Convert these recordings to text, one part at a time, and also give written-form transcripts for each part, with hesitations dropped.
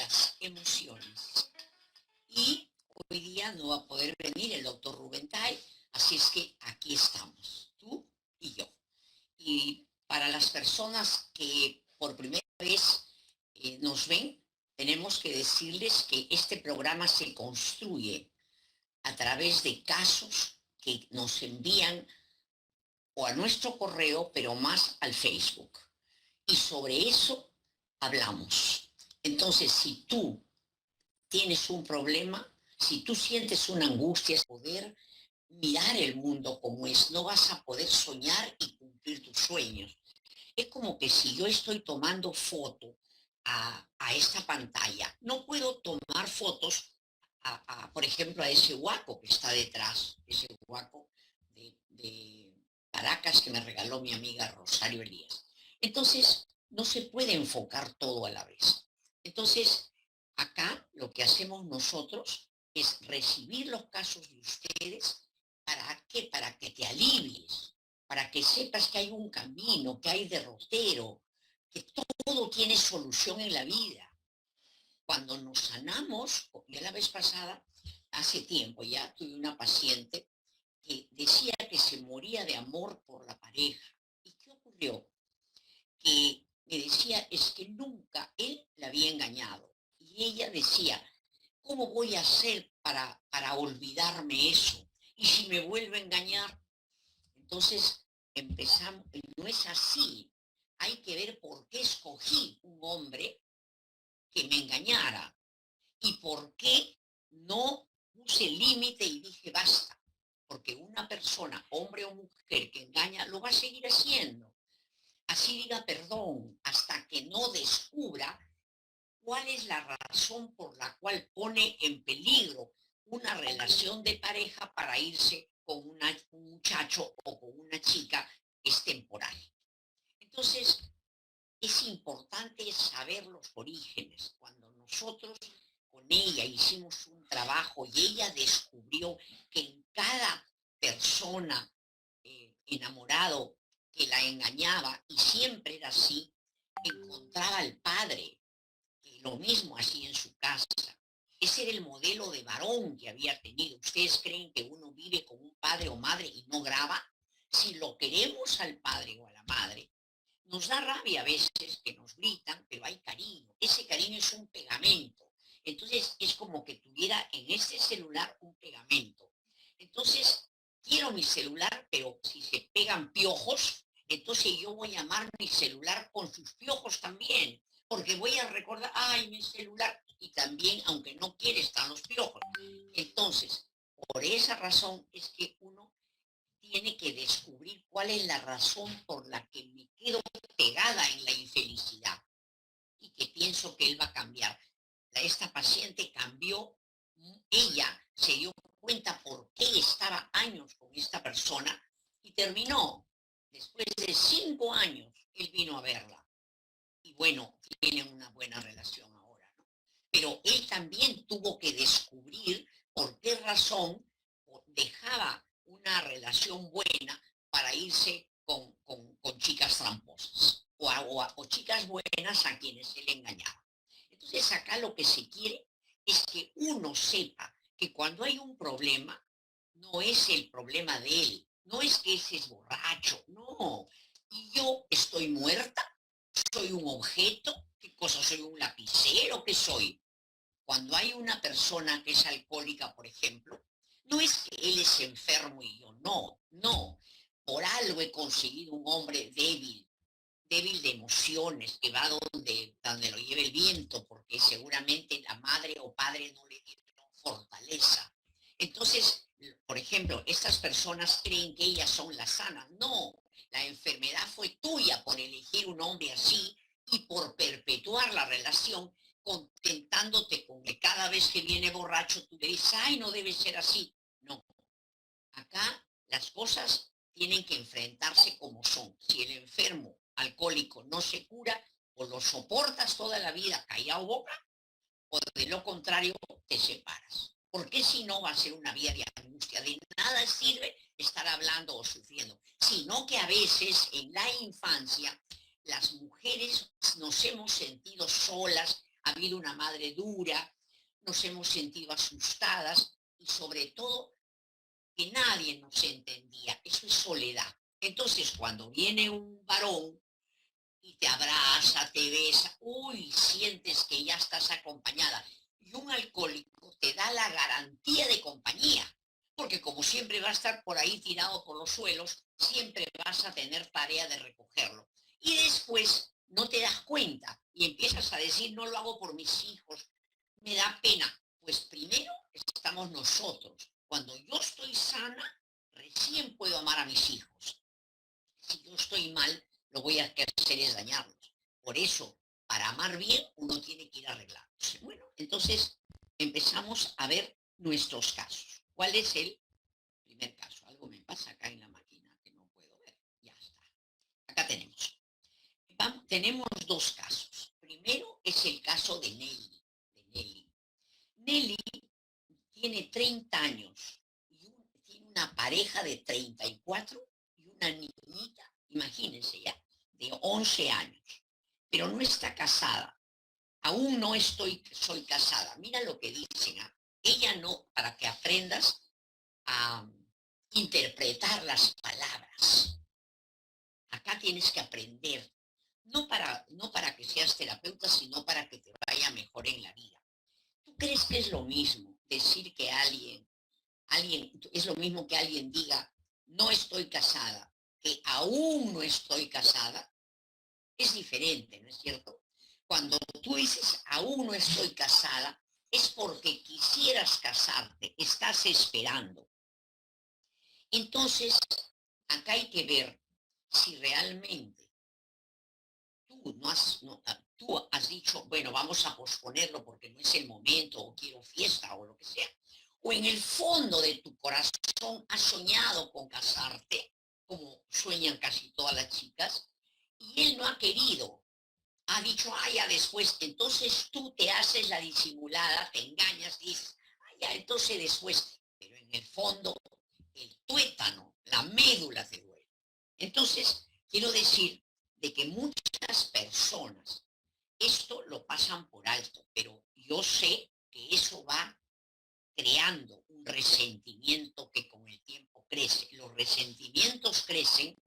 las emociones. Y hoy día no va a poder venir el doctor Rubén Tai, así es que aquí estamos, tú y yo. Y para las personas que por primera vez nos ven, tenemos que decirles que este programa se construye a través de casos que nos envían o a nuestro correo, pero más al Facebook. Y sobre eso hablamos. Entonces, si tú tienes un problema, si tú sientes una angustia, poder mirar el mundo como es, no vas a poder soñar y cumplir tus sueños. Es como que si yo estoy tomando foto a esta pantalla, no puedo tomar fotos, por ejemplo, a ese huaco que está detrás, ese huaco de Caracas que me regaló mi amiga Rosario Elías. Entonces, no se puede enfocar todo a la vez. Entonces, acá lo que hacemos nosotros es recibir los casos de ustedes. ¿Para qué? Para que te alivies, para que sepas que hay un camino, que hay derrotero, que todo tiene solución en la vida. Cuando nos sanamos, ya la vez pasada, hace tiempo ya tuve una paciente que decía que se moría de amor por la pareja. ¿Y qué ocurrió? Que me decía es que nunca él la había engañado. Y ella decía, ¿cómo voy a hacer para olvidarme eso? Y si me vuelve a engañar, entonces empezamos, no es así. Hay que ver por qué escogí un hombre que me engañara y por qué no puse límite y dije basta. Porque una persona, hombre o mujer, que engaña, lo va a seguir haciendo. Así diga perdón, hasta que no descubra cuál es la razón por la cual pone en peligro una relación de pareja para irse con un muchacho o con una chica que es temporal. Entonces, es importante saber los orígenes. Cuando nosotros con ella hicimos un trabajo y ella descubrió que en cada persona enamorado que la engañaba, y siempre era así, encontraba al padre, que lo mismo hacía en su casa. Ese era el modelo de varón que había tenido. ¿Ustedes creen que uno vive con un padre o madre y no graba? Si lo queremos al padre o a la madre, nos da rabia a veces que nos gritan, pero hay cariño. Ese cariño es un pegamento. Entonces es como que tuviera en este celular un pegamento. Entonces, quiero mi celular, pero si se pegan piojos, entonces yo voy a amar mi celular con sus piojos también, porque voy a recordar, ay, mi celular, y también, aunque no quiere, están los piojos. Entonces, por esa razón es que uno tiene que descubrir cuál es la razón por la que me quedo pegada en la infelicidad y que pienso que él va a cambiar. Esta paciente cambió, ella se dio cuenta por qué estaba años con esta persona y terminó. Después de 5 años, él vino a verla. Y bueno, tienen una buena relación ahora, ¿no? Pero él también tuvo que descubrir por qué razón dejaba una relación buena para irse con chicas tramposas o chicas buenas a quienes él engañaba. Entonces acá lo que se quiere es que uno sepa que cuando hay un problema, no es el problema de él, no es que ese es borracho, no. Y yo estoy muerta, soy un objeto, ¿qué cosa soy? ¿Un lapicero? ¿Qué soy? Cuando hay una persona que es alcohólica, por ejemplo, no es que él es enfermo y yo no, no. Por algo he conseguido un hombre débil, débil de emociones, que va donde lo lleve el viento, porque seguramente la madre o padre no le dieron fortaleza. Entonces, por ejemplo, estas personas creen que ellas son las sanas. No, la enfermedad fue tuya por elegir un hombre así y por perpetuar la relación, contentándote con que cada vez que viene borracho tú le dices, ay, no debe ser así. No, acá las cosas tienen que enfrentarse como son. Si el enfermo alcohólico no se cura, o lo soportas toda la vida callado boca, o de lo contrario te separas. Porque si no va a ser una vida de angustia. De nada sirve estar hablando o sufriendo, sino que a veces en la infancia las mujeres nos hemos sentido solas, ha habido una madre dura, nos hemos sentido asustadas y sobre todo que nadie nos entendía. Eso es soledad. Entonces, cuando viene un varón y te abraza, te besa, uy, sientes que ya estás acompañada. Y un alcohólico te da la garantía de compañía, porque como siempre va a estar por ahí tirado por los suelos, siempre vas a tener tarea de recogerlo. Y después no te das cuenta y empiezas a decir, no lo hago por mis hijos, me da pena. Pues primero estamos nosotros. Cuando yo estoy sana, recién puedo amar a mis hijos. Si yo estoy mal, lo voy a hacer es dañarlos. Por eso, para amar bien, uno tiene que ir arreglándose. Bueno, entonces empezamos a ver nuestros casos. ¿Cuál es el primer caso? Algo me pasa acá en la máquina que no puedo ver. Ya está. Acá tenemos. Tenemos dos casos. Primero es el caso de Nelly. Nelly tiene 30 años y tiene una pareja de 34 y una niñita, imagínense ya, de 11 años, pero no está casada. Aún no soy casada. Mira lo que dicen. ¿Ah? Ella no, para que aprendas a interpretar las palabras. Acá tienes que aprender, no para que seas terapeuta, sino para que te vaya mejor en la vida. ¿Tú crees que es lo mismo decir que es lo mismo que alguien diga, no estoy casada, que aún no estoy casada? Es diferente, ¿no es cierto? Cuando tú dices, aún no estoy casada, es porque quisieras casarte, estás esperando. Entonces, acá hay que ver si realmente tú has dicho, bueno, vamos a posponerlo porque no es el momento, o quiero fiesta, o lo que sea. O en el fondo de tu corazón has soñado con casarte, como sueñan casi todas las chicas, y él no ha querido. Ha dicho, ya después, entonces tú te haces la disimulada, te engañas, dices, ya, entonces después, pero en el fondo, el tuétano, la médula te duele. Entonces, quiero decir de que muchas personas esto lo pasan por alto, pero yo sé que eso va creando un resentimiento que con el tiempo crece. Los resentimientos crecen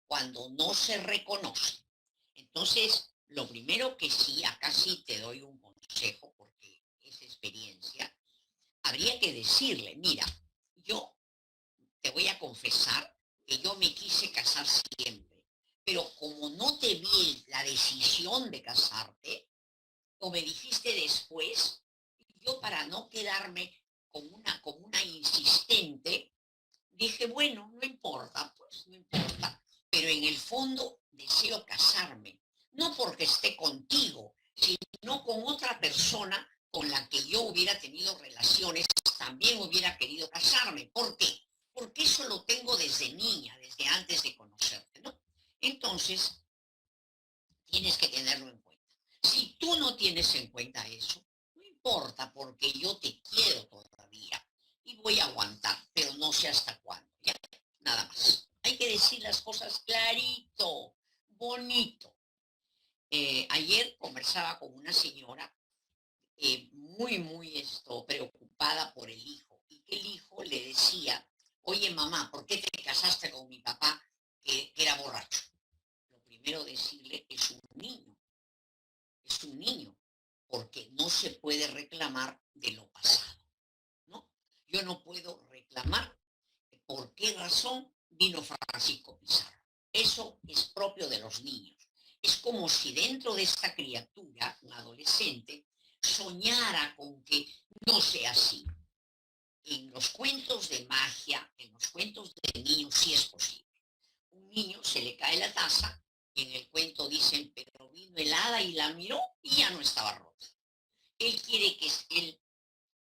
cuando no se reconocen. Entonces, lo primero que sí, acá sí te doy un consejo, porque es experiencia, habría que decirle, mira, yo te voy a confesar que yo me quise casar siempre, pero como no te vi la decisión de casarte, o me dijiste después, yo para no quedarme como una insistente, dije, bueno, no importa, pues no importa, pero en el fondo deseo casarme, no porque esté contigo, sino con otra persona con la que yo hubiera tenido relaciones, también hubiera querido casarme. ¿Por qué? Porque eso lo tengo desde niña, desde antes de conocerte, ¿no? Entonces, tienes que tenerlo en cuenta. Si tú no tienes en cuenta eso, no importa, porque yo te quiero todavía y voy a aguantar, pero no sé hasta cuándo. ¿Ya? Nada más. Hay que decir las cosas clarito, bonito. Ayer conversaba con una señora muy preocupada por el hijo, y que el hijo le decía, oye mamá, ¿por qué te casaste con mi papá que era borracho? Lo primero decirle, es un niño, porque no se puede reclamar de lo pasado, ¿no? Yo no puedo reclamar por qué razón vino Francisco Pizarro. Eso es propio de los niños. Es como si dentro de esta criatura, un adolescente, soñara con que no sea así. En los cuentos de magia, en los cuentos de niños, sí es posible. Un niño se le cae la taza y en el cuento dicen, pero vino el hada y la miró y ya no estaba rota. Él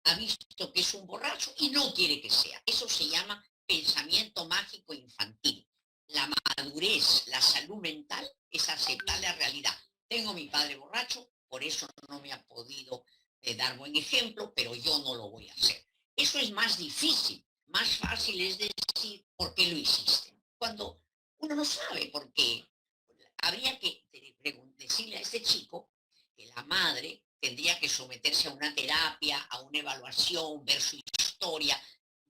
ha visto que es un borracho y no quiere que sea. Eso se llama pensamiento mágico infantil. La madurez, la salud mental es aceptar la realidad. Tengo mi padre borracho, por eso no me ha podido dar buen ejemplo, pero yo no lo voy a hacer. Eso es más difícil. Más fácil es decir por qué lo hiciste. Cuando uno no sabe por qué, habría que decirle a este chico que la madre tendría que someterse a una terapia, a una evaluación, ver su historia,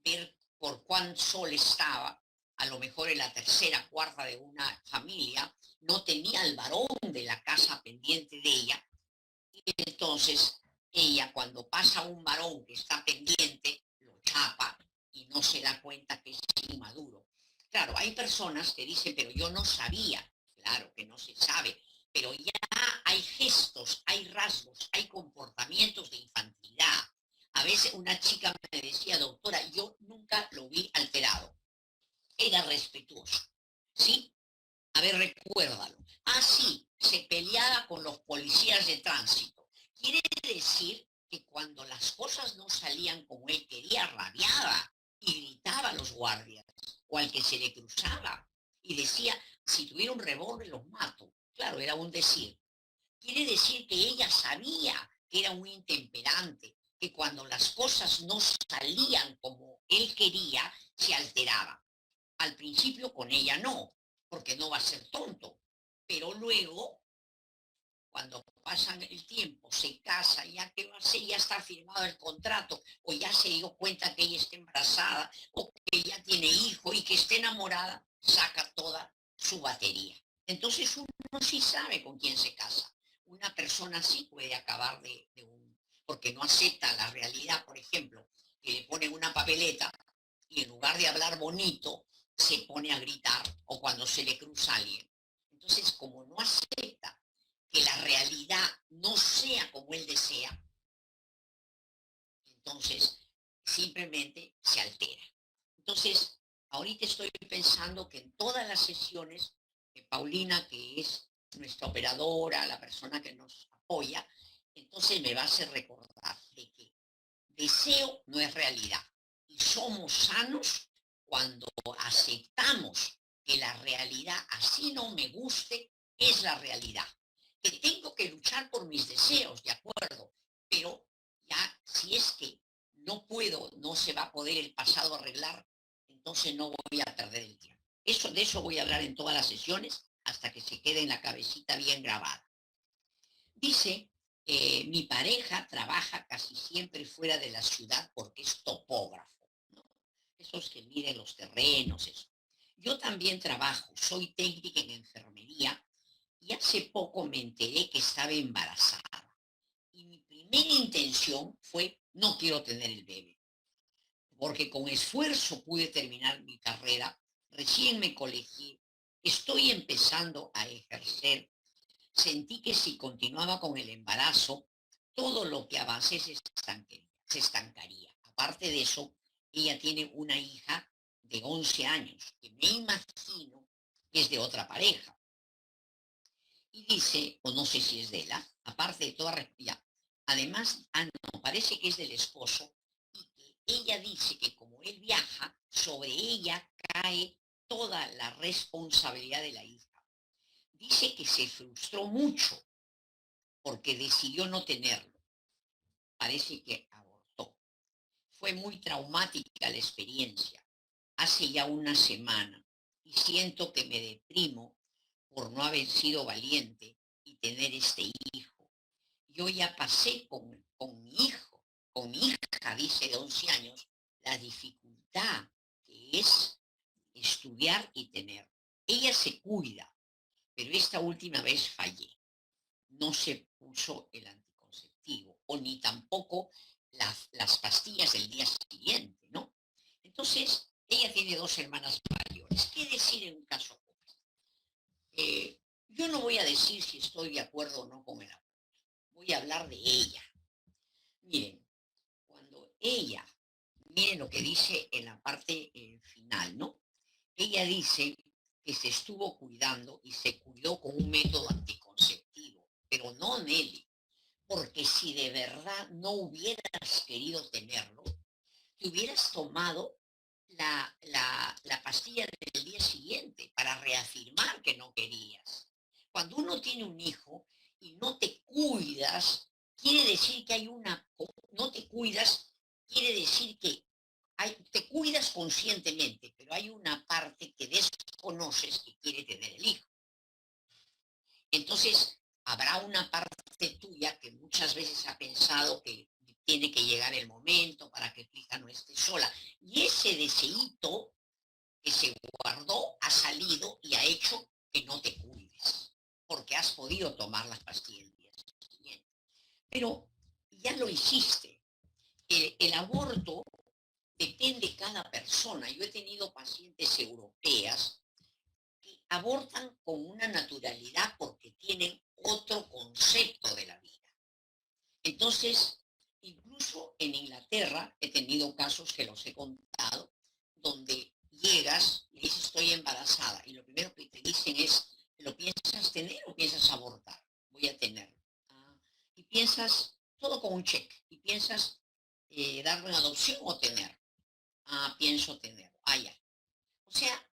ver por cuán sol estaba, a lo mejor en la tercera, cuarta de una familia, no tenía al varón de la casa pendiente de ella, y entonces ella cuando pasa un varón que está pendiente, lo chapa y no se da cuenta que es inmaduro. Claro, hay personas que dicen, pero yo no sabía, claro que no se sabe, pero ya hay gestos, hay rasgos, hay comportamientos de infantilidad. A veces una chica me decía, doctora, yo nunca lo vi alterado, era respetuoso, ¿sí? A ver, recuérdalo. Ah, sí, se peleaba con los policías de tránsito. Quiere decir que cuando las cosas no salían como él quería, rabiaba y gritaba a los guardias o al que se le cruzaba y decía, si tuviera un revólver los mato. Claro, era un decir. Quiere decir que ella sabía que era un intemperante, que cuando las cosas no salían como él quería, se alteraba. Al principio con ella no, porque no va a ser tonto, pero luego, cuando pasan el tiempo, se casa, ya que va a ser, ya está firmado el contrato, o ya se dio cuenta que ella está embarazada, o que ya tiene hijo y que está enamorada, saca toda su batería. Entonces uno sí sabe con quién se casa. Una persona así puede acabar de un, porque no acepta la realidad, por ejemplo, que le ponen una papeleta y en lugar de hablar bonito, se pone a gritar o cuando se le cruza a alguien. Entonces, como no acepta que la realidad no sea como él desea, entonces simplemente se altera. Entonces, ahorita estoy pensando que en todas las sesiones, Paulina, que es nuestra operadora, la persona que nos apoya, entonces me va a hacer recordar de que deseo no es realidad. Y somos sanos cuando aceptamos que la realidad, así no me guste, es la realidad. Que tengo que luchar por mis deseos, de acuerdo, pero ya si es que no puedo, no se va a poder el pasado arreglar, entonces no voy a perder el tiempo. De eso voy a hablar en todas las sesiones hasta que se quede en la cabecita bien grabada. Dice, mi pareja trabaja casi siempre fuera de la ciudad porque es topógrafo, ¿no? Esos que miden los terrenos, eso. Yo también trabajo, soy técnica en enfermería y hace poco me enteré que estaba embarazada. Y mi primera intención fue, no quiero tener el bebé, porque con esfuerzo pude terminar mi carrera, recién me colegié, estoy empezando a ejercer. Sentí que si continuaba con el embarazo, todo lo que avancé se estancaría. Aparte de eso, ella tiene una hija de 11 años, que me imagino que es de otra pareja. Y dice, o no sé si es de ella, aparte de toda ya. Además, no, parece que es del esposo, y que ella dice que como él viaja, sobre ella cae toda la responsabilidad de la hija. Dice que se frustró mucho porque decidió no tenerlo. Parece que abortó. Fue muy traumática la experiencia. Hace ya una semana y siento que me deprimo por no haber sido valiente y tener este hijo. Yo ya pasé con mi hijo, con mi hija, dice, de 11 años, la dificultad que es estudiar y tener. Ella se cuida, pero esta última vez fallé. No se puso el anticonceptivo o ni tampoco las pastillas del día siguiente, ¿no? Entonces, ella tiene dos hermanas mayores. ¿Qué decir en un caso como este? Yo no voy a decir si estoy de acuerdo o no con el aborto. Voy a hablar de ella. Miren, cuando ella, miren lo que dice en la parte final, ¿no? Ella dice que se estuvo cuidando y se cuidó con un método anticonceptivo, pero no Nelly, porque si de verdad no hubieras querido tenerlo, te hubieras tomado la pastilla del día siguiente para reafirmar que no querías. Cuando uno tiene un hijo y no te cuidas, quiere decir que hay una, no te cuidas, quiere decir que te cuidas conscientemente, pero hay una parte que desconoces que quiere tener el hijo. Entonces, habrá una parte tuya que muchas veces pensado que tiene que llegar el momento para que tu hija no esté sola. Y ese deseíto que se guardó ha salido y ha hecho que no te cuides, porque has podido tomar las pastillas el día siguiente. Pero ya lo hiciste. El aborto depende de cada persona. Yo he tenido pacientes europeas que abortan con una naturalidad porque tienen otro concepto de la vida. Entonces, incluso en Inglaterra he tenido casos que los he contado, donde llegas y dices estoy embarazada y lo primero que te dicen es, ¿lo piensas tener o piensas abortar? Voy a tenerlo. Y piensas todo con un cheque y piensas darlo en adopción o tener. Pienso tener. Ya. O sea,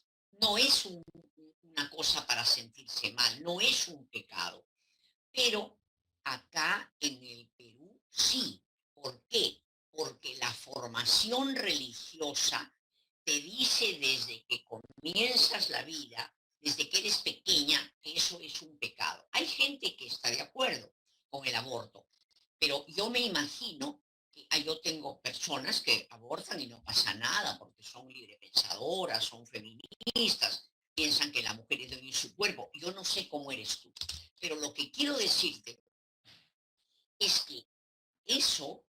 no es una cosa para sentirse mal, no es un pecado. Pero acá en el Perú sí. ¿Por qué? Porque la formación religiosa te dice desde que comienzas la vida, desde que eres pequeña, que eso es un pecado. Hay gente que está de acuerdo con el aborto, pero yo me imagino que yo tengo personas que abortan y no pasa nada porque son librepensadoras, son feministas, piensan que la mujer es dueña de su cuerpo. Yo no sé cómo eres tú, pero lo que quiero decirte es que eso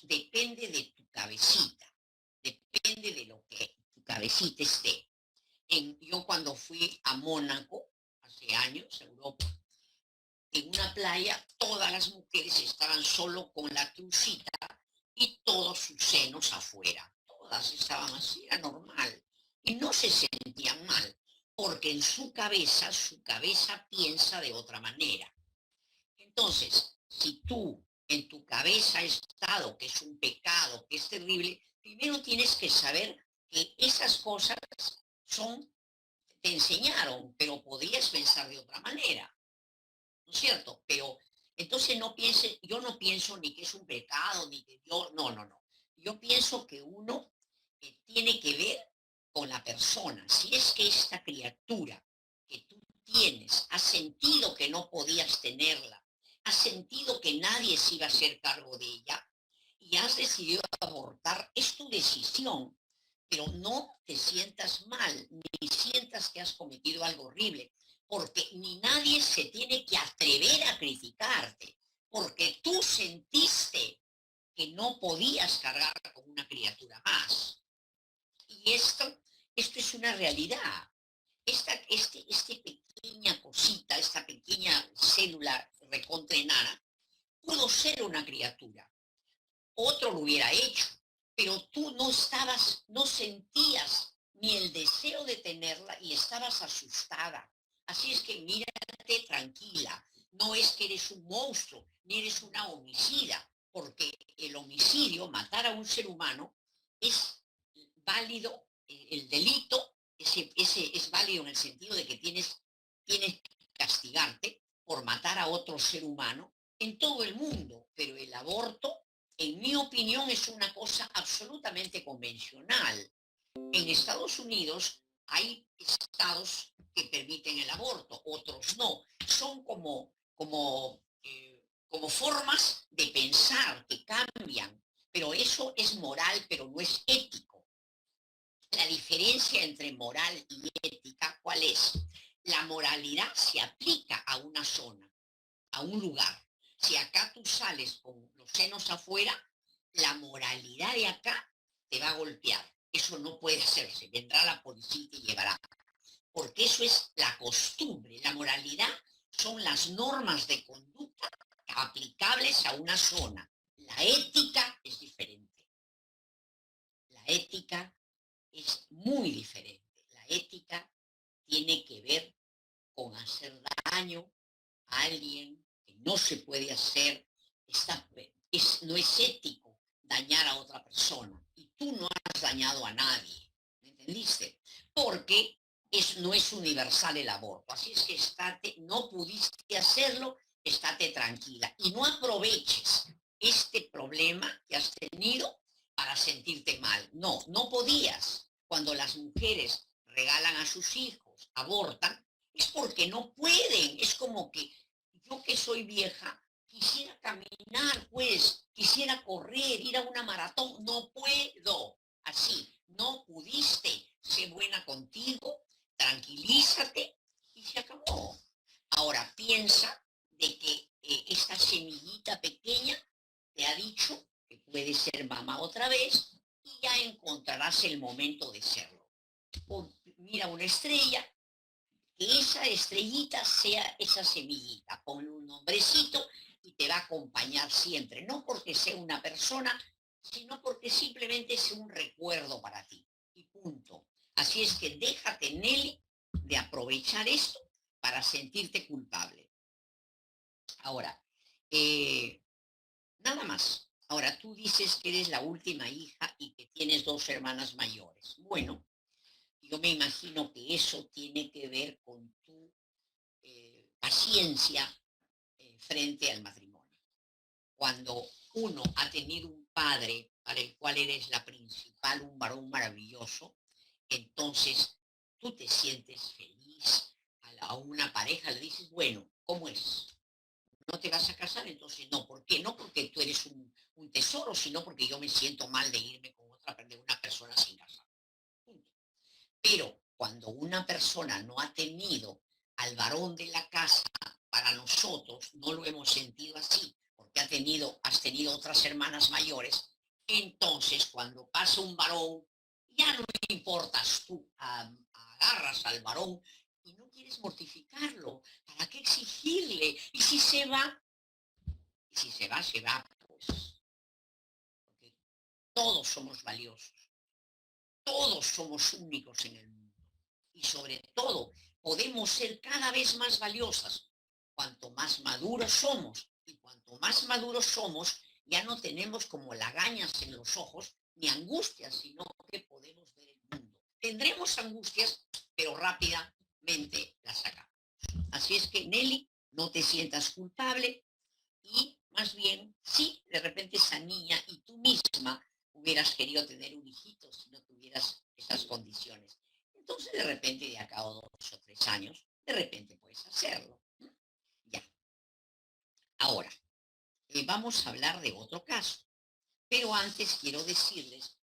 depende de tu cabecita, depende de lo que tu cabecita esté. Yo cuando fui a Mónaco, hace años, Europa, en una playa, todas las mujeres estaban solo con la trucita y todos sus senos afuera. Todas estaban así, era normal. Y no se sentían mal, porque en su cabeza piensa de otra manera. Entonces, si tú en tu cabeza ha estado que es un pecado, que es terrible, primero tienes que saber que esas cosas son, te enseñaron, pero podías pensar de otra manera, ¿no es cierto? Pero entonces no piense, yo no pienso ni que es un pecado, ni que Dios, no, no, no. Yo pienso que uno tiene que ver con la persona. Si es que esta criatura que tú tienes has sentido que no podías tenerla, has sentido que nadie se iba a hacer cargo de ella y has decidido abortar, es tu decisión, pero no te sientas mal, ni sientas que has cometido algo horrible, porque ni nadie se tiene que atrever a criticarte, porque tú sentiste que no podías cargar con una criatura más. Y esto es una realidad. Esta pequeña cosita, esta pequeña célula recontraenana, pudo ser una criatura. Otro lo hubiera hecho, pero tú no estabas, no sentías ni el deseo de tenerla y estabas asustada. Así es que mírate tranquila. No es que eres un monstruo, ni eres una homicida, porque el homicidio, matar a un ser humano, es válido, el delito ese es válido en el sentido de que tienes que castigarte por matar a otro ser humano en todo el mundo, pero el aborto, en mi opinión, es una cosa absolutamente convencional. En Estados Unidos hay estados que permiten el aborto, otros no. Son como formas de pensar que cambian, pero eso es moral, pero no es ético. La diferencia entre moral y ética, ¿cuál es? La moralidad se aplica a una zona, a un lugar. Si acá tú sales con los senos afuera, la moralidad de acá te va a golpear. Eso no puede hacerse. Vendrá la policía y te llevará. Porque eso es la costumbre. La moralidad son las normas de conducta aplicables a una zona. La ética es diferente. La ética es muy diferente. La ética tiene que ver con hacer daño a alguien que no se puede hacer. No es ético dañar a otra persona. Y tú no has dañado a nadie. ¿Me entendiste? Porque no es universal el aborto. Así es que no pudiste hacerlo, estate tranquila. Y no aproveches este problema que has tenido para sentirte mal. No, no podías. Cuando las mujeres regalan a sus hijos, abortan, es porque no pueden. Es como que yo que soy vieja, quisiera caminar, pues, quisiera correr, ir a una maratón, no puedo. Así, no pudiste, sé buena contigo, tranquilízate y se acabó. Ahora piensa de que esta semillita pequeña te ha dicho que puede ser mamá otra vez y ya encontrarás el momento de serlo. O mira una estrella, que esa estrellita sea esa semillita, ponle un nombrecito y te va a acompañar siempre, no porque sea una persona, sino porque simplemente es un recuerdo para ti. Y punto. Así es que déjate, Nelly, de aprovechar esto para sentirte culpable. Ahora, eh, nada más. Ahora, tú dices que eres la última hija y que tienes dos hermanas mayores. Bueno, yo me imagino que eso tiene que ver con tu paciencia frente al matrimonio. Cuando uno ha tenido un padre para el cual eres la principal, un varón maravilloso, entonces tú te sientes feliz. A una pareja le dices, bueno, ¿cómo es? ¿No te vas a casar? Entonces no. ¿Por qué? No porque tú eres un tesoro, sino porque yo me siento mal de irme con otra, de una persona sin casar. Pero cuando una persona no ha tenido al varón de la casa, para nosotros no lo hemos sentido así, porque has tenido otras hermanas mayores, entonces cuando pasa un varón, ya no importas tú, agarras al varón y no quieres mortificarlo. ¿Para qué exigirle? Y si se va, se va, pues, porque todos somos valiosos, todos somos únicos en el mundo. Y sobre todo, podemos ser cada vez más valiosas cuanto más maduros somos. Y cuanto más maduros somos, ya no tenemos como lagañas en los ojos ni angustias, sino que podemos ver el mundo. Tendremos angustias, pero rápidamente las sacamos. Así es que, Nelly, no te sientas culpable y más bien, sí, de repente esa niña y tú misma hubieras querido tener un hijito si no tuvieras esas condiciones. Entonces, de repente, de acá a 2 o 3 años, de repente puedes hacerlo. Ya. Ahora, vamos a hablar de otro caso. Pero antes quiero decirles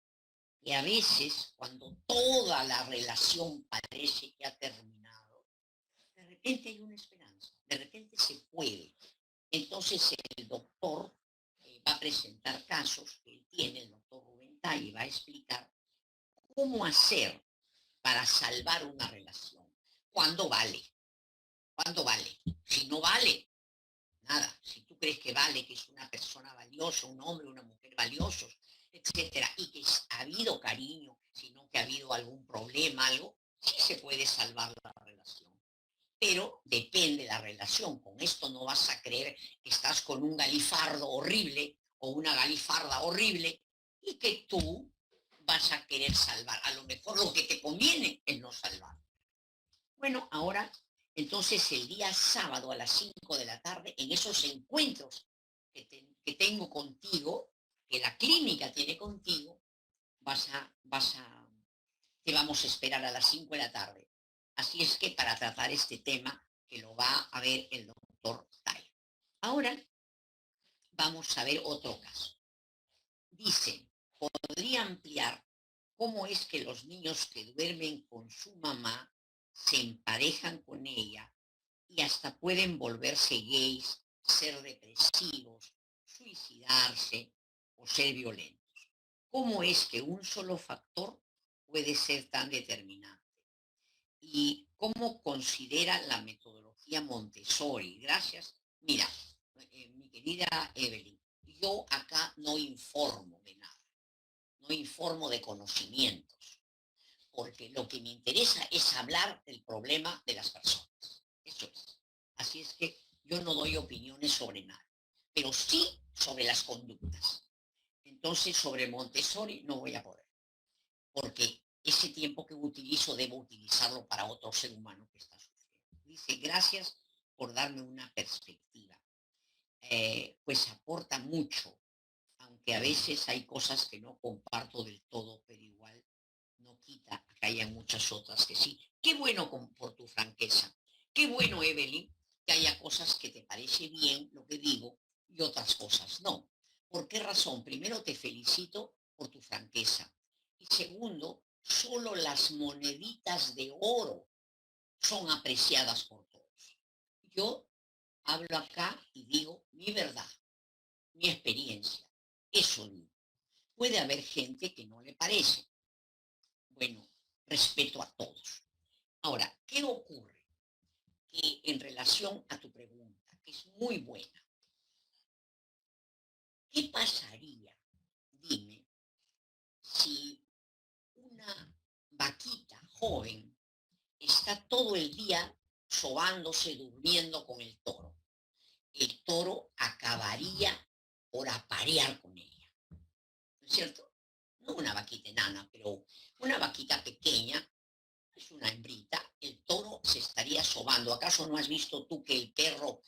que a veces, cuando toda la relación parece que ha terminado, de repente hay una esperanza, de repente se puede. Entonces el doctor va a presentar casos que él tiene, el doctor Rubentay, y va a explicar cómo hacer para salvar una relación. ¿Cuándo vale? ¿Cuándo vale? Si no vale, nada. Si tú crees que vale, que es una persona valiosa, un hombre, una mujer valiosos, etcétera, y que ha habido cariño, sino que ha habido algún problema, algo, sí se puede salvar la relación. Pero depende de la relación. Con esto no vas a creer que estás con un galifardo horrible o una galifarda horrible y que tú vas a querer salvar. A lo mejor lo que te conviene es no salvar. Bueno, ahora, entonces el día sábado a las 5 de la tarde, en esos encuentros que tengo contigo, que la clínica tiene contigo, te vamos a esperar a las 5 de la tarde. Así es que para tratar este tema, que lo va a ver el doctor Tai. Ahora vamos a ver otro caso. Dice, podría ampliar cómo es que los niños que duermen con su mamá se emparejan con ella y hasta pueden volverse gays, ser depresivos, suicidarse o ser violentos. ¿Cómo es que un solo factor puede ser tan determinante? ¿Y cómo considera la metodología Montessori? Gracias. Mira, mi querida Evelyn, yo acá no informo de nada, no informo de conocimientos, porque lo que me interesa es hablar del problema de las personas. Eso es. Así es que yo no doy opiniones sobre nada, pero sí sobre las conductas. Entonces, sobre Montessori no voy a poder, porque ese tiempo que utilizo debo utilizarlo para otro ser humano que está sufriendo. Dice, gracias por darme una perspectiva. Pues aporta mucho, aunque a veces hay cosas que no comparto del todo, pero igual no quita que haya muchas otras que sí. Qué bueno por tu franqueza. Qué bueno, Evelyn, que haya cosas que te parece bien lo que digo y otras cosas no. ¿Por qué razón? Primero, te felicito por tu franqueza. Y segundo, solo las moneditas de oro son apreciadas por todos. Yo hablo acá y digo mi verdad, mi experiencia. Eso digo. Puede haber gente que no le parece. Bueno, respeto a todos. Ahora, ¿qué ocurre? Que en relación a tu pregunta, que es muy buena, ¿qué pasaría, dime, si una vaquita joven está todo el día sobándose, durmiendo con el toro? El toro acabaría por aparear con ella, ¿no es cierto? No una vaquita enana, pero una vaquita pequeña, es una hembrita, el toro se estaría sobando. ¿Acaso no has visto tú que el perro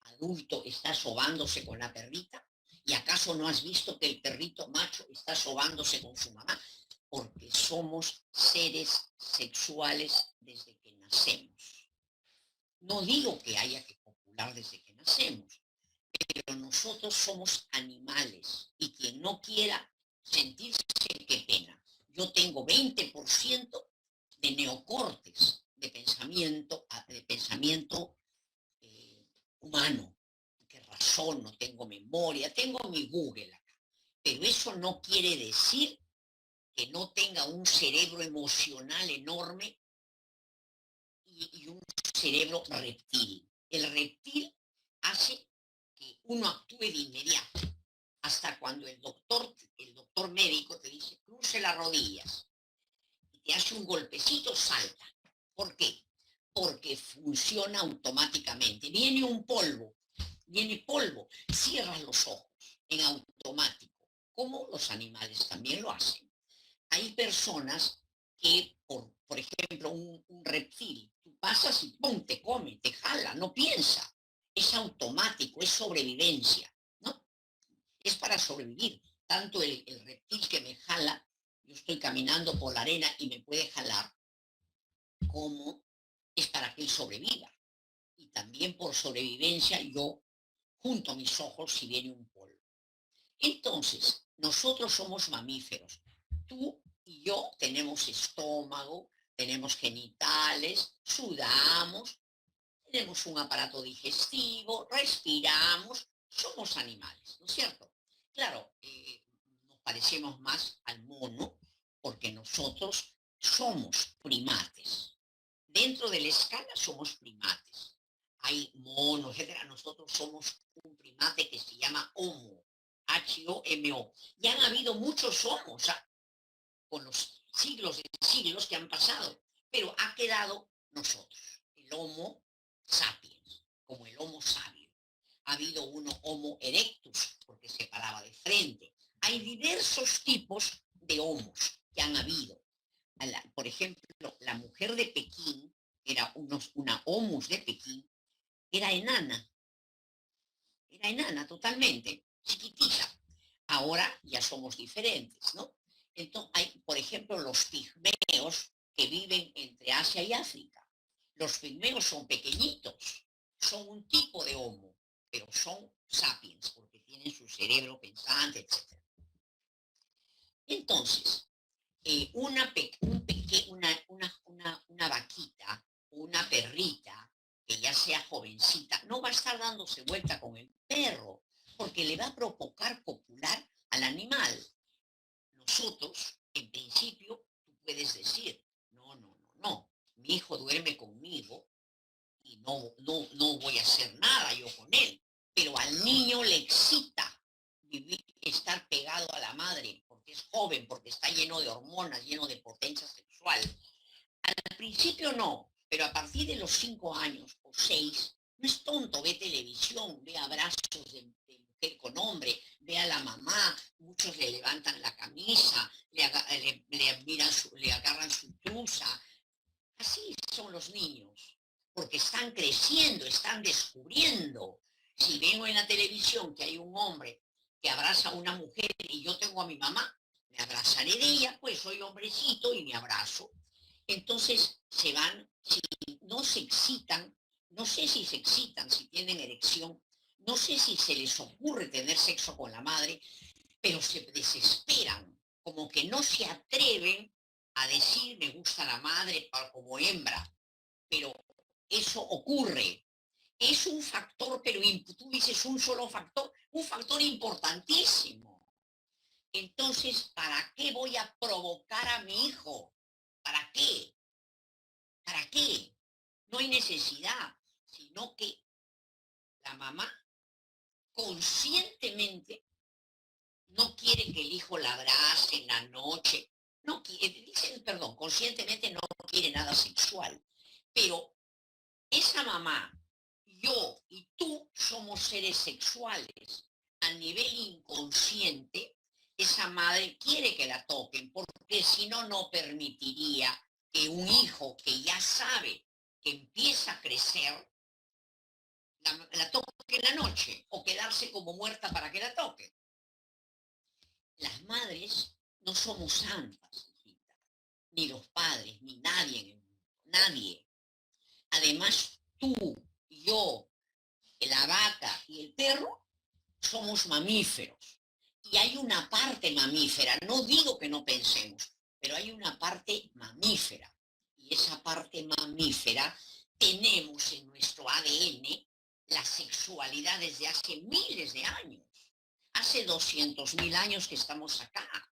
adulto está sobándose con la perrita? ¿Y acaso no has visto que el perrito macho está sobándose con su mamá? Porque somos seres sexuales desde que nacemos. No digo que haya que copular desde que nacemos, pero nosotros somos animales y quien no quiera sentirse, qué pena. Yo tengo 20% de neocortes de pensamiento humano, que razón, no tengo memoria, tengo mi Google acá, pero eso no quiere decir que no tenga un cerebro emocional enorme y un cerebro reptil. El reptil hace que uno actúe de inmediato, hasta cuando el doctor médico te dice cruce las rodillas y te hace un golpecito, salta. ¿Por qué? Porque funciona automáticamente. Viene polvo, cierras los ojos en automático, como los animales también lo hacen. Hay personas que, por ejemplo, un reptil, tú pasas y ¡pum!, te come, te jala, no piensa. Es automático, es sobrevivencia, ¿no? Es para sobrevivir. Tanto el reptil que me jala, yo estoy caminando por la arena y me puede jalar, como es para que él sobreviva. Y también por sobrevivencia yo junto a mis ojos si viene un polvo. Entonces, nosotros somos mamíferos. Tú y yo tenemos estómago, tenemos genitales, sudamos, tenemos un aparato digestivo, respiramos, somos animales, ¿no es cierto? Claro, nos parecemos más al mono porque nosotros somos primates. Dentro de la escala somos primates. Hay monos, etcétera. Nosotros somos un primate que se llama Homo, Homo. Y han habido muchos homos con los siglos y siglos que han pasado, pero ha quedado nosotros, el Homo sapiens, como el Homo sabio. Ha habido uno Homo erectus, porque se paraba de frente. Hay diversos tipos de homos que han habido. Por ejemplo, la mujer de Pekín, una homus de Pekín, era enana totalmente, chiquitita. Ahora ya somos diferentes, ¿no? Entonces, hay, por ejemplo, los pigmeos que viven entre Asia y África. Los pigmeos son pequeñitos, son un tipo de homo, pero son sapiens, porque tienen su cerebro pensante, etc. Entonces, una vaquita, una perrita, que ya sea jovencita, no va a estar dándose vuelta con el perro, porque le va a provocar copular al animal. Nosotros, en principio, tú puedes decir, no, no, no, no, mi hijo duerme conmigo y no voy a hacer nada yo con él, pero al niño le excita estar pegado a la madre, porque es joven, porque está lleno de hormonas, lleno de potencia sexual. Al principio no, pero a partir de los 5 años o 6, no es tonto, ve televisión, ve abrazos de mujer con hombre, ve a la mamá, muchos le levantan la camisa, le agarran su truza. Así son los niños, porque están creciendo, están descubriendo. Si vengo en la televisión que hay un hombre que abraza a una mujer y yo tengo a mi mamá, me abrazaré de ella, pues soy hombrecito y me abrazo. Entonces se van, si no se excitan, no sé si se excitan, si tienen erección, no sé si se les ocurre tener sexo con la madre, pero se desesperan, como que no se atreven a decir me gusta la madre como hembra, pero eso ocurre. Es un factor, pero tú dices un solo factor, un factor importantísimo. Entonces, ¿para qué voy a provocar a mi hijo? ¿Para qué? ¿Para qué? No hay necesidad, sino que la mamá conscientemente no quiere que el hijo la abrace en la noche. No quiere, dicen, perdón, conscientemente no quiere nada sexual. Pero esa mamá, yo y tú somos seres sexuales. A nivel inconsciente, esa madre quiere que la toquen, porque si no, no permitiría que un hijo que ya sabe que empieza a crecer, la toque en la noche, o quedarse como muerta para que la toque. Las madres no somos santas, hijita, ni los padres, ni nadie en el mundo, nadie. Además, tú, yo, la vaca y el perro somos mamíferos. Y hay una parte mamífera, no digo que no pensemos, pero hay una parte mamífera. Y esa parte mamífera tenemos en nuestro ADN la sexualidad desde hace miles de años. Hace 200.000 años que estamos acá.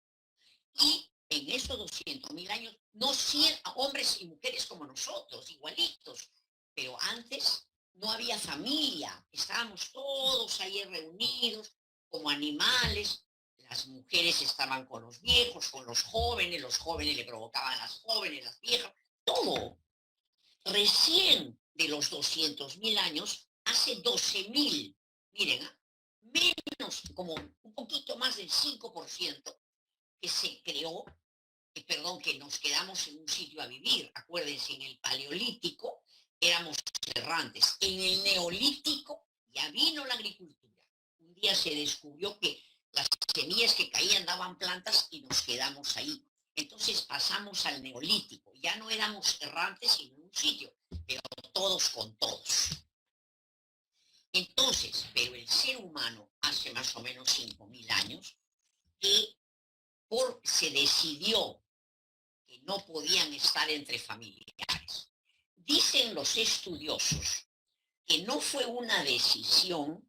Y en esos 200.000 años, no 100 hombres y mujeres como nosotros, igualitos, pero antes no había familia, estábamos todos ahí reunidos como animales, las mujeres estaban con los viejos, con los jóvenes le provocaban a las jóvenes, las viejas, todo. Recién de los 200.000 años, hace 12.000, miren, menos, como un poquito más del 5% que se creó, perdón, que nos quedamos en un sitio a vivir. Acuérdense, en el Paleolítico éramos errantes. En el Neolítico ya vino la agricultura. Un día se descubrió que las semillas que caían daban plantas y nos quedamos ahí. Entonces pasamos al Neolítico. Ya no éramos errantes sino en un sitio, pero todos con todos. Entonces, pero el ser humano hace más o menos 5.000 años que se decidió que no podían estar entre familiares. Dicen los estudiosos que no fue una decisión,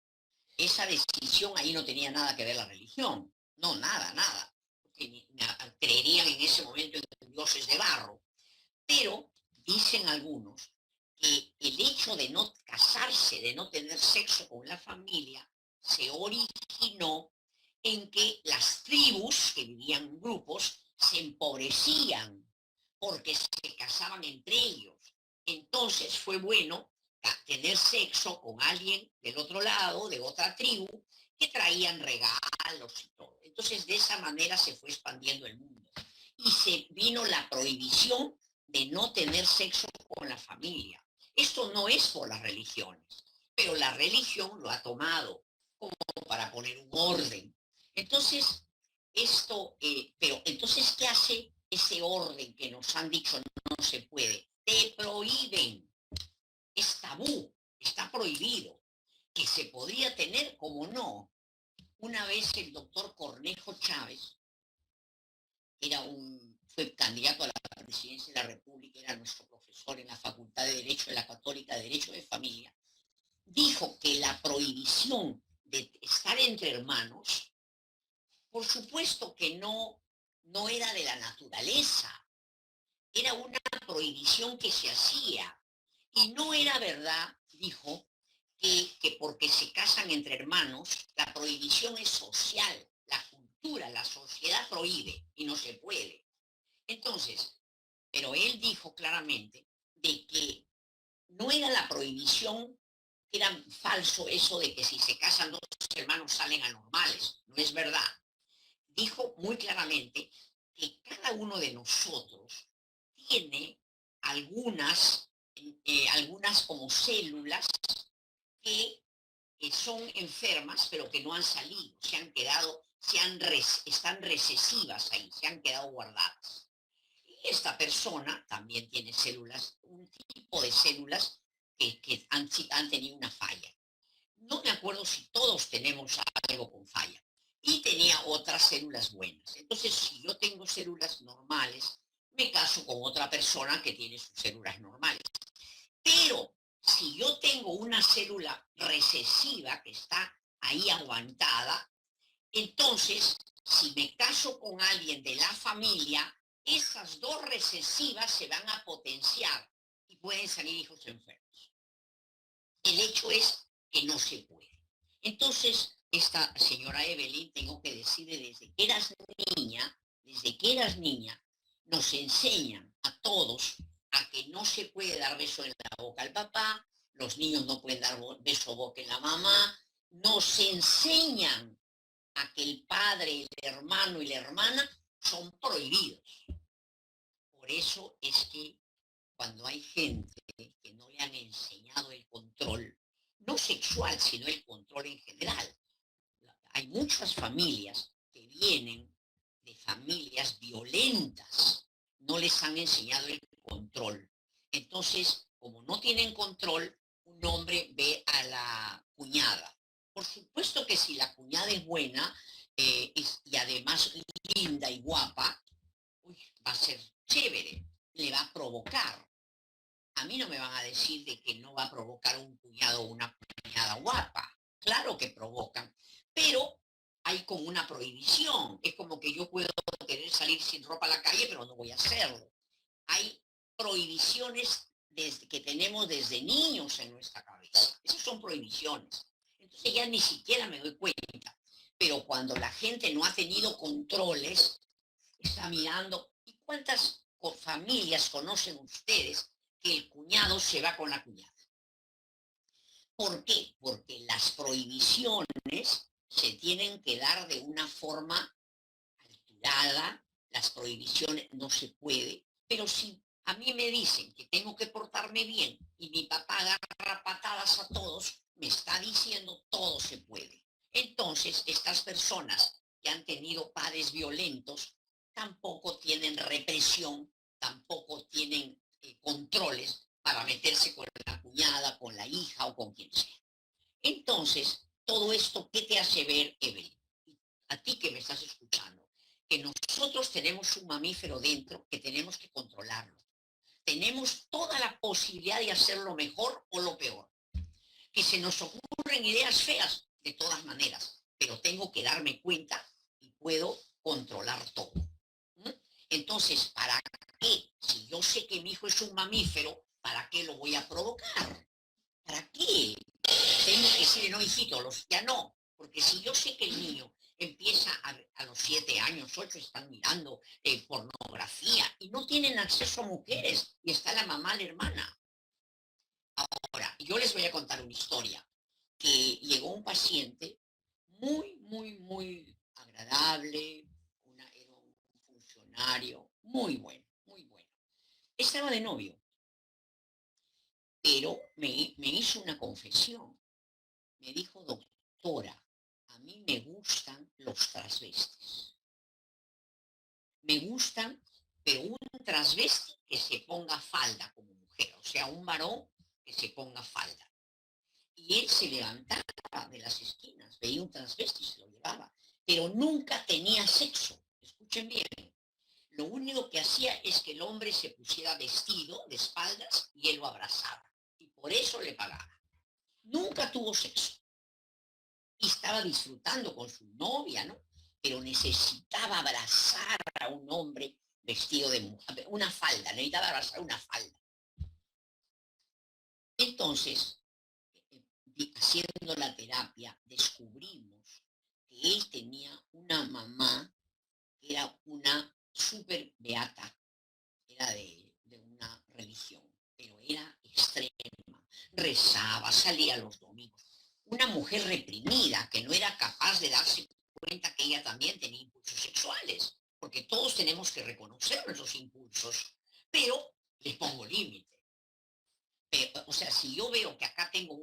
esa decisión ahí no tenía nada que ver la religión, no, nada, nada. Creerían en ese momento en dioses de barro, pero dicen algunos que el hecho de no casarse, de no tener sexo con la familia, se originó en que las tribus que vivían en grupos se empobrecían porque se casaban entre ellos. Entonces fue bueno tener sexo con alguien del otro lado, de otra tribu, que traían regalos y todo. Entonces de esa manera se fue expandiendo el mundo. Y se vino la prohibición de no tener sexo con la familia. Esto no es por las religiones, pero la religión lo ha tomado como para poner un orden. Entonces, pero entonces, ¿qué hace ese orden que nos han dicho no se puede? Te prohíben, es tabú, está prohibido, que se podría tener como no. Una vez el doctor Cornejo Chávez fue candidato a la presidencia de la República, era nuestro profesor en la Facultad de Derecho de la Católica de Derecho de Familia, dijo que la prohibición de estar entre hermanos, por supuesto que no era de la naturaleza, era una prohibición que se hacía. Y no era verdad, dijo, que porque se casan entre hermanos, la prohibición es social, la cultura, la sociedad prohíbe y no se puede. Entonces, pero él dijo claramente de que no era la prohibición, era falso eso de que si se casan dos hermanos salen anormales, no es verdad. Dijo muy claramente que cada uno de nosotros tiene algunas como células que son enfermas, pero que no han salido, se han quedado, están recesivas ahí, se han quedado guardadas. Y esta persona también tiene células, un tipo de células que han tenido una falla. no me acuerdo si todos tenemos algo con falla, y tenía otras células buenas. Entonces, si yo tengo células normales, me caso con otra persona que tiene sus células normales. Pero si yo tengo una célula recesiva que está ahí aguantada, entonces, si me caso con alguien de la familia, esas dos recesivas se van a potenciar y pueden salir hijos enfermos. El hecho es que no se puede. Entonces, esta señora Evelyn, tengo que decirle, desde que eras niña, nos enseñan a todos a que no se puede dar beso en la boca al papá, los niños no pueden dar beso boca en la mamá, nos enseñan a que el padre, el hermano y la hermana son prohibidos. Por eso es que cuando hay gente que no le han enseñado el control, no sexual, sino el control en general. Hay muchas familias que vienen de familias violentas, no les han enseñado el control. Entonces, como no tienen control, un hombre ve a la cuñada. Por supuesto que si la cuñada es buena y además linda y guapa, uy, va a ser chévere, le va a provocar. A mí no me van a decir de que no va a provocar un cuñado o una cuñada guapa. Claro que provocan, pero hay como una prohibición. Es como que yo puedo querer salir sin ropa a la calle, pero no voy a hacerlo. Hay prohibiciones que tenemos desde niños en nuestra cabeza. Esas son prohibiciones. Entonces ya ni siquiera me doy cuenta. Pero cuando la gente no ha tenido controles, está mirando. ¿Y cuántas familias conocen ustedes que el cuñado se va con la cuñada? ¿Por qué? Porque las prohibiciones se tienen que dar de una forma alturada, las prohibiciones no se puede, pero si a mí me dicen que tengo que portarme bien y mi papá agarra patadas a todos, me está diciendo todo se puede. Entonces, estas personas que han tenido padres violentos tampoco tienen represión, tampoco tienen controles para meterse con la cuñada, con la hija o con quien sea. Entonces, todo esto, ¿qué te hace ver, Evelyn? A ti que me estás escuchando, que nosotros tenemos un mamífero dentro que tenemos que controlarlo. Tenemos toda la posibilidad de hacer lo mejor o lo peor. Que se nos ocurren ideas feas, de todas maneras, pero tengo que darme cuenta y puedo controlar todo. ¿Mm? Entonces, ¿para qué? Si yo sé que mi hijo es un mamífero, ¿para qué lo voy a provocar? ¿Para qué? Tengo que decirle, no, hijito, ya no. Porque si yo sé que el niño empieza a los 7 años, 8, están mirando pornografía y no tienen acceso a mujeres y está la mamá, la hermana. Ahora, yo les voy a contar una historia que llegó un paciente muy, muy, muy agradable, era un funcionario muy bueno, muy bueno. Estaba de novio, pero me hizo una confesión. Me dijo, doctora, a mí me gustan los transvestis. Me gustan, pero un transvesti que se ponga falda como mujer, o sea, un varón que se ponga falda. Y él se levantaba de las esquinas, veía un transvesti y se lo llevaba, pero nunca tenía sexo. Escuchen bien. Lo único que hacía es que el hombre se pusiera vestido de espaldas y él lo abrazaba. Y por eso le pagaba. Nunca tuvo sexo. Y estaba disfrutando con su novia, ¿no? Pero necesitaba abrazar a un hombre vestido de mujer, una falda, necesitaba abrazar una falda. Entonces, haciendo la terapia, descubrimos que él tenía una mamá que era una súper beata, era de una religión, pero era extrema, rezaba, salía los domingos. Una mujer reprimida que no era capaz de darse cuenta que ella también tenía impulsos sexuales, porque todos tenemos que reconocer nuestros impulsos, pero les pongo límite. O sea, si yo veo que acá tengo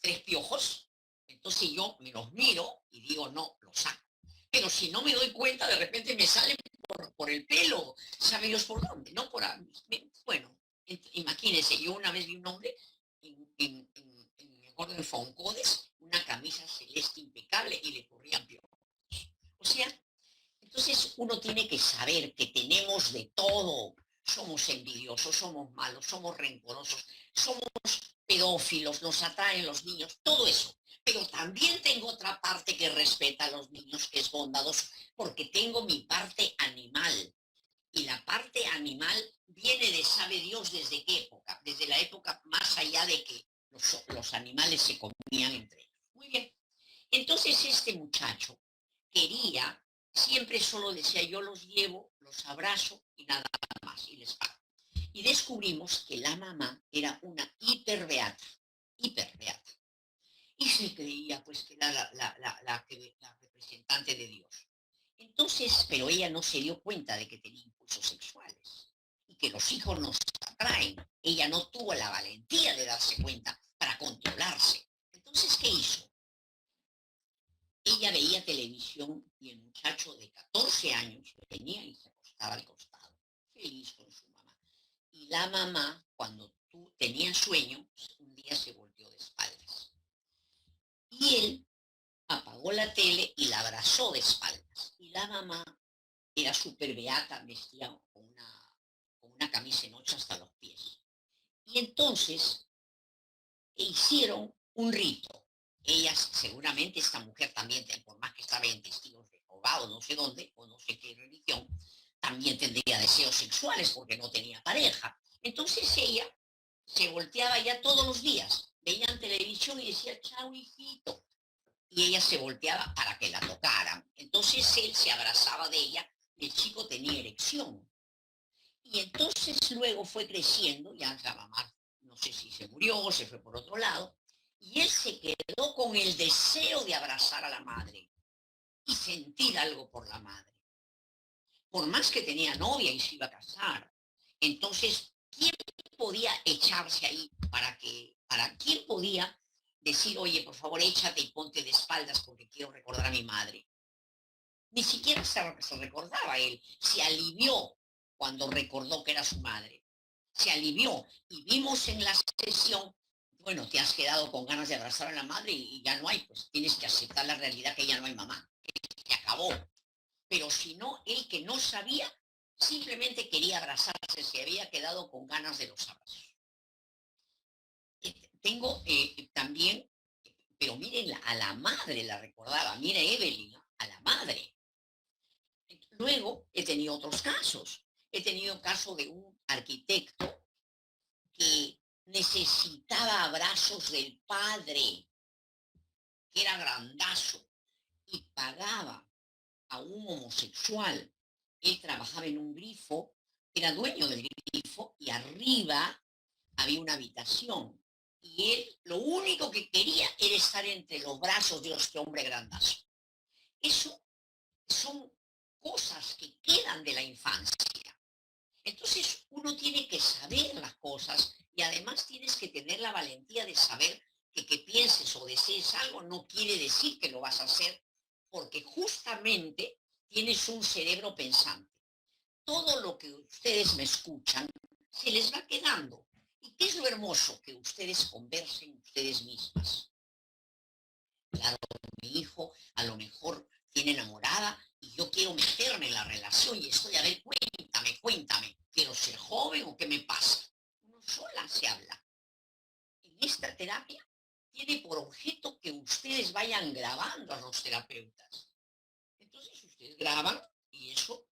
3 piojos, entonces yo me los miro y digo, no, los saco. Pero si no me doy cuenta, de repente me salen por el pelo, ¿sabe Dios por dónde? No por bueno, imagínense, yo una vez vi un hombre, me acuerdo en Foncodes, una camisa celeste impecable y le corrían piojos. O sea, entonces uno tiene que saber que tenemos de todo. Somos envidiosos, somos malos, somos rencorosos, somos pedófilos, nos atraen los niños, todo eso. Pero también tengo otra parte que respeta a los niños, que es bondadoso, porque tengo mi parte animal. Y la parte animal viene de sabe Dios desde qué época, desde la época más allá de que los animales se comían entre ellos. Muy bien. Entonces este muchacho quería, siempre solo decía, yo los llevo, los abrazo y nada más, y les pago. Y descubrimos que la mamá era una hiperbeata, hiperbeata. Y se creía pues que era la representante de Dios. Entonces, pero ella no se dio cuenta de que tenía impulsos sexuales y que los hijos nos atraen. Ella no tuvo la valentía de darse cuenta para controlarse. Entonces, ¿qué hizo? Ella veía televisión y el muchacho de 14 años venía y se acostaba al costado, feliz con su mamá. Y la mamá, cuando tú tenías sueño, un día se volteó de espaldas. Y él apagó la tele y la abrazó de espaldas. Y la mamá era súper beata, vestía con una camisa en ocho hasta los pies. Y entonces hicieron un rito. Ellas, seguramente esta mujer también, por más que estaba en testigos de Jehová o no sé dónde, o no sé qué religión, también tendría deseos sexuales porque no tenía pareja. Entonces ella se volteaba ya todos los días, veían televisión y decía, chao hijito, y ella se volteaba para que la tocaran. Entonces él se abrazaba de ella y el chico tenía erección. Y entonces luego fue creciendo, ya la mamá no sé si se murió o se fue por otro lado, y él se quedó con el deseo de abrazar a la madre y sentir algo por la madre. Por más que tenía novia y se iba a casar. Entonces, ¿quién podía echarse ahí para quién podía decir, oye, por favor, échate y ponte de espaldas porque quiero recordar a mi madre? Ni siquiera se recordaba él, se alivió cuando recordó que era su madre. Se alivió y vimos en la sesión, bueno, te has quedado con ganas de abrazar a la madre y ya no hay, pues tienes que aceptar la realidad que ya no hay mamá, que se acabó. Pero si no, él que no sabía, simplemente quería abrazarse, se había quedado con ganas de los abrazos. Tengo también, pero miren, a la madre la recordaba, mira Evelyn, ¿no? A la madre. Luego he tenido otros casos. He tenido caso de un arquitecto que necesitaba abrazos del padre, que era grandazo, y pagaba a un homosexual. Él trabajaba en un grifo, era dueño del grifo, y arriba había una habitación. Y él lo único que quería era estar entre los brazos de este hombre grandazo. Eso son cosas que quedan de la infancia. Entonces uno tiene que saber las cosas y además tienes que tener la valentía de saber que pienses o desees algo no quiere decir que lo vas a hacer, porque justamente tienes un cerebro pensante. Todo lo que ustedes me escuchan se les va quedando. ¿Y qué es lo hermoso? Que ustedes conversen ustedes mismas. Claro, mi hijo a lo mejor tiene enamorada y yo quiero meterme en la relación y estoy, a ver, cuéntame, ¿quiero ser joven o qué me pasa? Uno sola se habla. En esta terapia tiene por objeto que ustedes vayan grabando a los terapeutas. Entonces ustedes graban y eso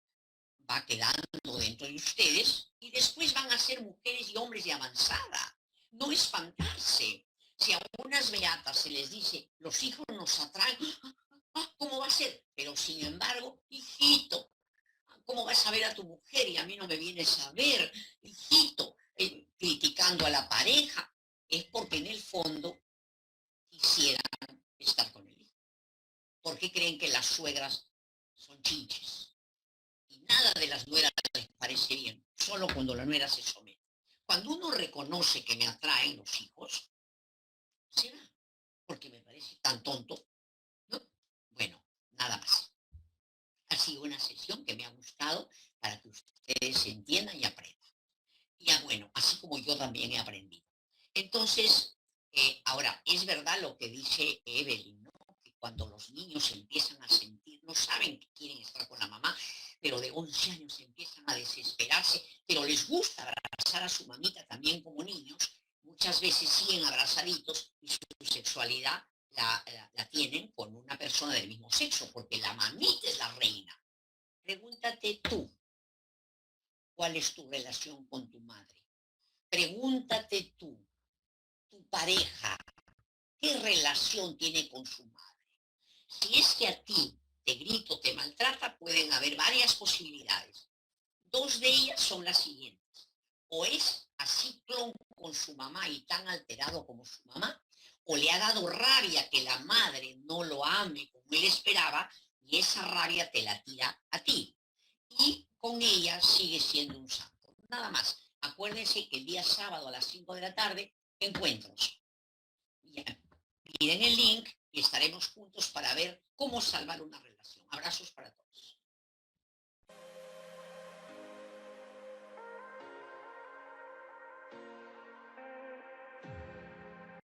va quedando dentro de ustedes y después van a ser mujeres y hombres de avanzada. No espantarse. Si a unas beatas se les dice, los hijos nos atraen, ¿cómo va a ser? Pero sin embargo, hijito, ¿cómo vas a ver a tu mujer y a mí no me vienes a ver? Hijito, criticando a la pareja, es porque en el fondo quisieran estar con el hijo. ¿Por qué creen que las suegras son chinches? Y nada de las nueras les parece bien, solo cuando la nuera se somete. Cuando uno reconoce que me atraen los hijos, será, porque me parece tan tonto, ¿no? Bueno, nada más. Ha sido una sesión que me ha gustado para que ustedes entiendan y aprendan. Y bueno, así como yo también he aprendido. Entonces, Ahora, es verdad lo que dice Evelyn, ¿no? Que cuando los niños empiezan a sentir, no saben que quieren estar con la mamá, pero de 11 años empiezan a desesperarse, pero les gusta abrazar a su mamita también como niños, muchas veces siguen abrazaditos y su sexualidad la tienen con una persona del mismo sexo, porque la mamita es la reina. Pregúntate tú, ¿cuál es tu relación con tu madre? Pregúntate tú, tu pareja, ¿qué relación tiene con su madre? Si es que a ti te grito, te maltrata, pueden haber varias posibilidades. Dos de ellas son las siguientes. O es así con su mamá y tan alterado como su mamá, o le ha dado rabia que la madre no lo ame como él esperaba, y esa rabia te la tira a ti. Y con ella sigue siendo un santo. Nada más. Acuérdense que el día sábado a las 5 de la tarde, encuentros. Ya. Miren el link y estaremos juntos para ver cómo salvar una relación. Abrazos para todos.